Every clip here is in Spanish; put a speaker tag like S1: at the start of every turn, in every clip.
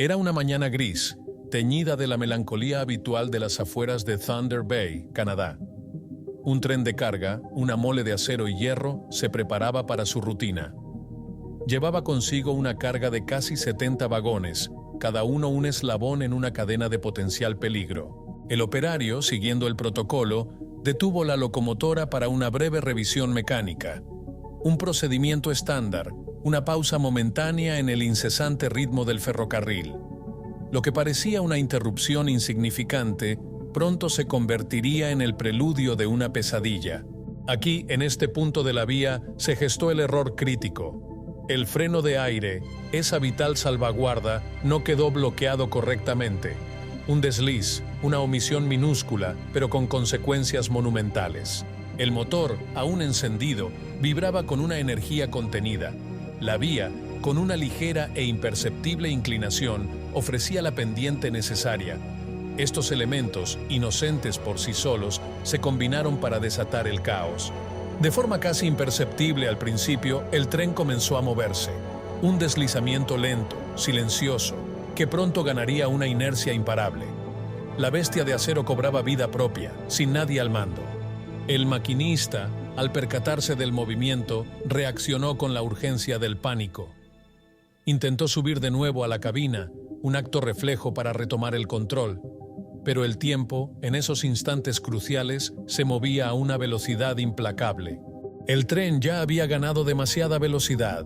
S1: Era una mañana gris, teñida de la melancolía habitual de las afueras de Thunder Bay, Canadá. Un tren de carga, una mole de acero y hierro, se preparaba para su rutina. Llevaba consigo una carga de casi 70 vagones, cada uno un eslabón en una cadena de potencial peligro. El operario, siguiendo el protocolo, detuvo la locomotora para una breve revisión mecánica. Un procedimiento estándar, una pausa momentánea en el incesante ritmo del ferrocarril. Lo que parecía una interrupción insignificante, pronto se convertiría en el preludio de una pesadilla. Aquí, en este punto de la vía, se gestó el error crítico. El freno de aire, esa vital salvaguarda, no quedó bloqueado correctamente. Un desliz, una omisión minúscula, pero con consecuencias monumentales. El motor, aún encendido, vibraba con una energía contenida. La vía, con una ligera e imperceptible inclinación, ofrecía la pendiente necesaria. Estos elementos, inocentes por sí solos, se combinaron para desatar el caos. De forma casi imperceptible al principio, el tren comenzó a moverse. Un deslizamiento lento, silencioso, que pronto ganaría una inercia imparable. La bestia de acero cobraba vida propia, sin nadie al mando. El maquinista, al percatarse del movimiento, reaccionó con la urgencia del pánico. Intentó subir de nuevo a la cabina, un acto reflejo para retomar el control, pero el tiempo, en esos instantes cruciales, se movía a una velocidad implacable. El tren ya había ganado demasiada velocidad.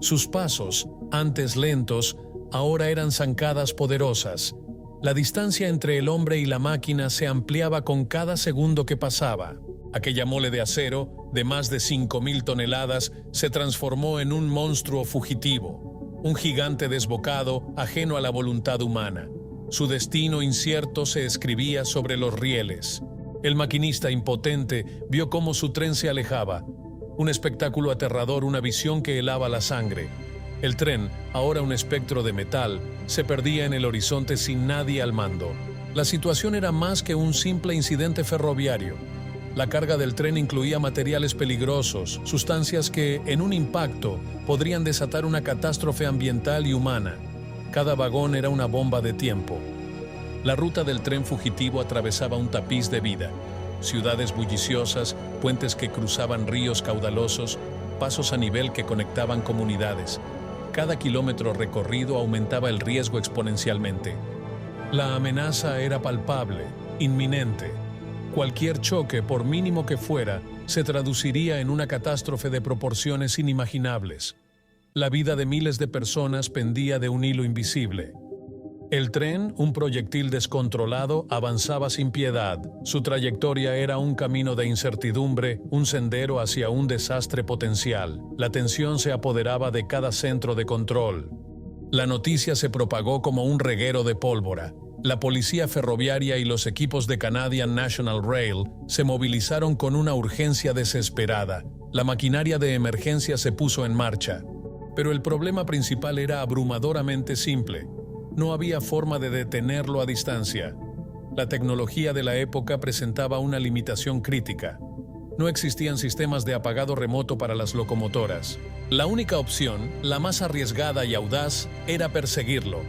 S1: Sus pasos, antes lentos, ahora eran zancadas poderosas. La distancia entre el hombre y la máquina se ampliaba con cada segundo que pasaba. Aquella mole de acero, de más de 5.000 toneladas, se transformó en un monstruo fugitivo, un gigante desbocado, ajeno a la voluntad humana. Su destino incierto se escribía sobre los rieles. El maquinista impotente vio cómo su tren se alejaba. Un espectáculo aterrador, una visión que helaba la sangre. El tren, ahora un espectro de metal, se perdía en el horizonte sin nadie al mando. La situación era más que un simple incidente ferroviario. La carga del tren incluía materiales peligrosos, sustancias que, en un impacto, podrían desatar una catástrofe ambiental y humana. Cada vagón era una bomba de tiempo. La ruta del tren fugitivo atravesaba un tapiz de vida. Ciudades bulliciosas, puentes que cruzaban ríos caudalosos, pasos a nivel que conectaban comunidades. Cada kilómetro recorrido aumentaba el riesgo exponencialmente. La amenaza era palpable, inminente. Cualquier choque, por mínimo que fuera, se traduciría en una catástrofe de proporciones inimaginables. La vida de miles de personas pendía de un hilo invisible. El tren, un proyectil descontrolado, avanzaba sin piedad. Su trayectoria era un camino de incertidumbre, un sendero hacia un desastre potencial. La tensión se apoderaba de cada centro de control. La noticia se propagó como un reguero de pólvora. La policía ferroviaria y los equipos de Canadian National Rail se movilizaron con una urgencia desesperada. La maquinaria de emergencia se puso en marcha. Pero el problema principal era abrumadoramente simple. No había forma de detenerlo a distancia. La tecnología de la época presentaba una limitación crítica. No existían sistemas de apagado remoto para las locomotoras. La única opción, la más arriesgada y audaz, era perseguirlo.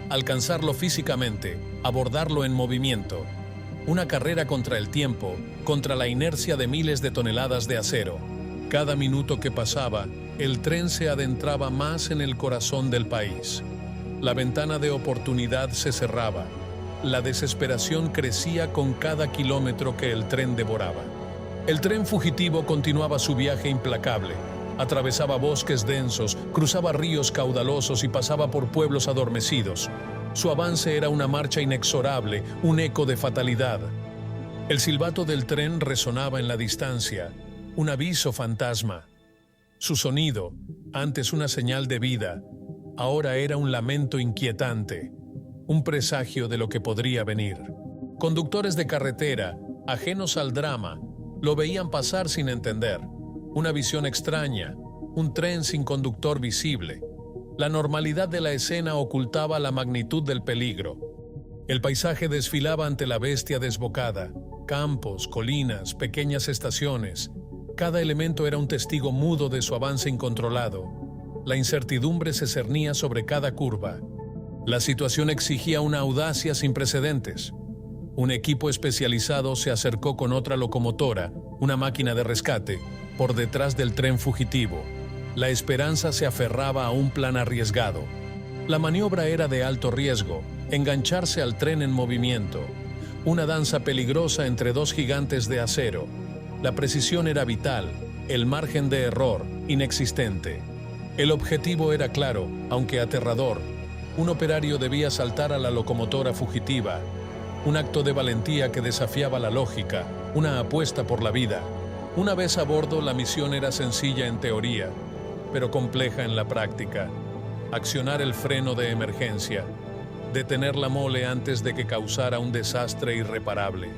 S1: Alcanzarlo físicamente, abordarlo en movimiento. Una carrera contra el tiempo, contra la inercia de miles de toneladas de acero. Cada minuto que pasaba, el tren se adentraba más en el corazón del país. La ventana de oportunidad se cerraba. La desesperación crecía con cada kilómetro que el tren devoraba. El tren fugitivo continuaba su viaje implacable. Atravesaba bosques densos, cruzaba ríos caudalosos y pasaba por pueblos adormecidos. Su avance era una marcha inexorable, un eco de fatalidad. El silbato del tren resonaba en la distancia, un aviso fantasma. Su sonido, antes una señal de vida, ahora era un lamento inquietante, un presagio de lo que podría venir. Conductores de carretera, ajenos al drama, lo veían pasar sin entender. Una visión extraña, un tren sin conductor visible. La normalidad de la escena ocultaba la magnitud del peligro. El paisaje desfilaba ante la bestia desbocada. Campos, colinas, pequeñas estaciones. Cada elemento era un testigo mudo de su avance incontrolado. La incertidumbre se cernía sobre cada curva. La situación exigía una audacia sin precedentes. Un equipo especializado se acercó con otra locomotora, una máquina de rescate, por detrás del tren fugitivo. La esperanza se aferraba a un plan arriesgado. La maniobra era de alto riesgo, engancharse al tren en movimiento. Una danza peligrosa entre dos gigantes de acero. La precisión era vital, el margen de error inexistente. El objetivo era claro, aunque aterrador. Un operario debía saltar a la locomotora fugitiva. Un acto de valentía que desafiaba la lógica, una apuesta por la vida. Una vez a bordo, la misión era sencilla en teoría, pero compleja en la práctica. Accionar el freno de emergencia, detener la mole antes de que causara un desastre irreparable.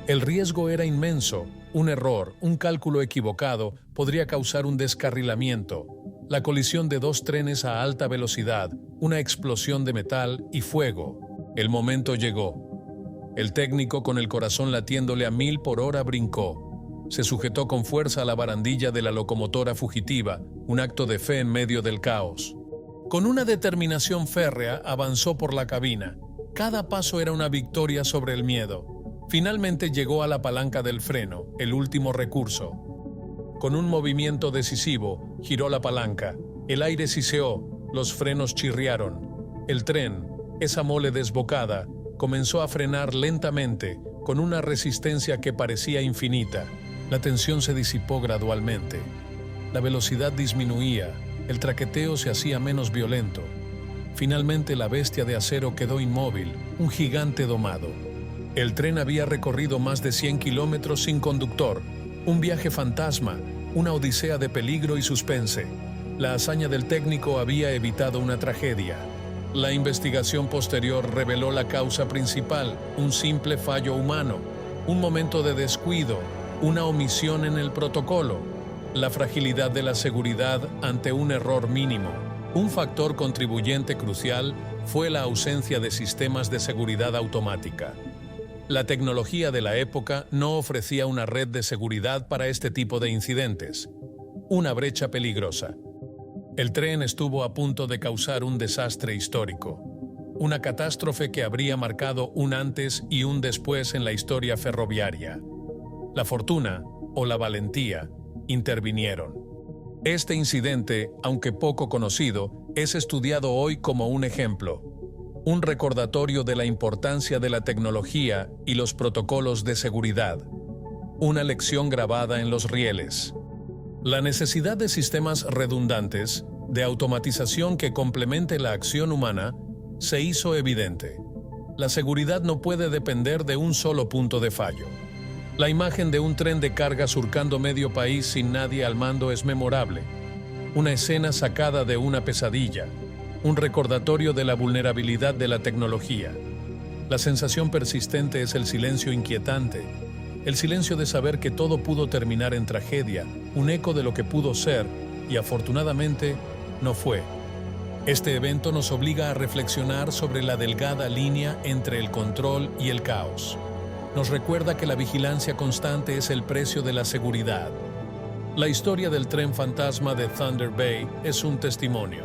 S1: El riesgo era inmenso. Un error, un cálculo equivocado, podría causar un descarrilamiento, la colisión de dos trenes a alta velocidad, una explosión de metal y fuego. El momento llegó. El técnico, con el corazón latiéndole a 1000 por hora, brincó. Se sujetó con fuerza a la barandilla de la locomotora fugitiva, un acto de fe en medio del caos. Con una determinación férrea, avanzó por la cabina. Cada paso era una victoria sobre el miedo. Finalmente llegó a la palanca del freno, el último recurso. Con un movimiento decisivo, giró la palanca. El aire siseó, los frenos chirriaron. El tren, esa mole desbocada, comenzó a frenar lentamente, con una resistencia que parecía infinita. La tensión se disipó gradualmente. La velocidad disminuía, el traqueteo se hacía menos violento. Finalmente la bestia de acero quedó inmóvil, un gigante domado. El tren había recorrido más de 100 kilómetros sin conductor, un viaje fantasma, una odisea de peligro y suspense. La hazaña del técnico había evitado una tragedia. La investigación posterior reveló la causa principal, un simple fallo humano, un momento de descuido, una omisión en el protocolo, la fragilidad de la seguridad ante un error mínimo. Un factor contribuyente crucial fue la ausencia de sistemas de seguridad automática. La tecnología de la época no ofrecía una red de seguridad para este tipo de incidentes. Una brecha peligrosa. El tren estuvo a punto de causar un desastre histórico. Una catástrofe que habría marcado un antes y un después en la historia ferroviaria. La fortuna, o la valentía, intervinieron. Este incidente, aunque poco conocido, es estudiado hoy como un ejemplo. Un recordatorio de la importancia de la tecnología y los protocolos de seguridad. Una lección grabada en los rieles. La necesidad de sistemas redundantes, de automatización que complemente la acción humana, se hizo evidente. La seguridad no puede depender de un solo punto de fallo. La imagen de un tren de carga surcando medio país sin nadie al mando es memorable. Una escena sacada de una pesadilla. Un recordatorio de la vulnerabilidad de la tecnología. La sensación persistente es el silencio inquietante, el silencio de saber que todo pudo terminar en tragedia, un eco de lo que pudo ser y afortunadamente no fue. Este evento nos obliga a reflexionar sobre la delgada línea entre el control y el caos. Nos recuerda que la vigilancia constante es el precio de la seguridad. La historia del tren fantasma de Thunder Bay es un testimonio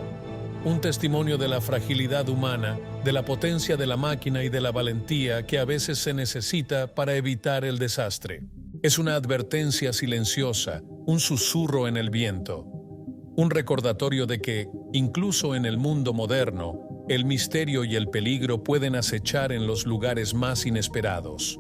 S1: de la fragilidad humana, de la potencia de la máquina y de la valentía que a veces se necesita para evitar el desastre. Es una advertencia silenciosa, un susurro en el viento, un recordatorio de que, incluso en el mundo moderno, el misterio y el peligro pueden acechar en los lugares más inesperados.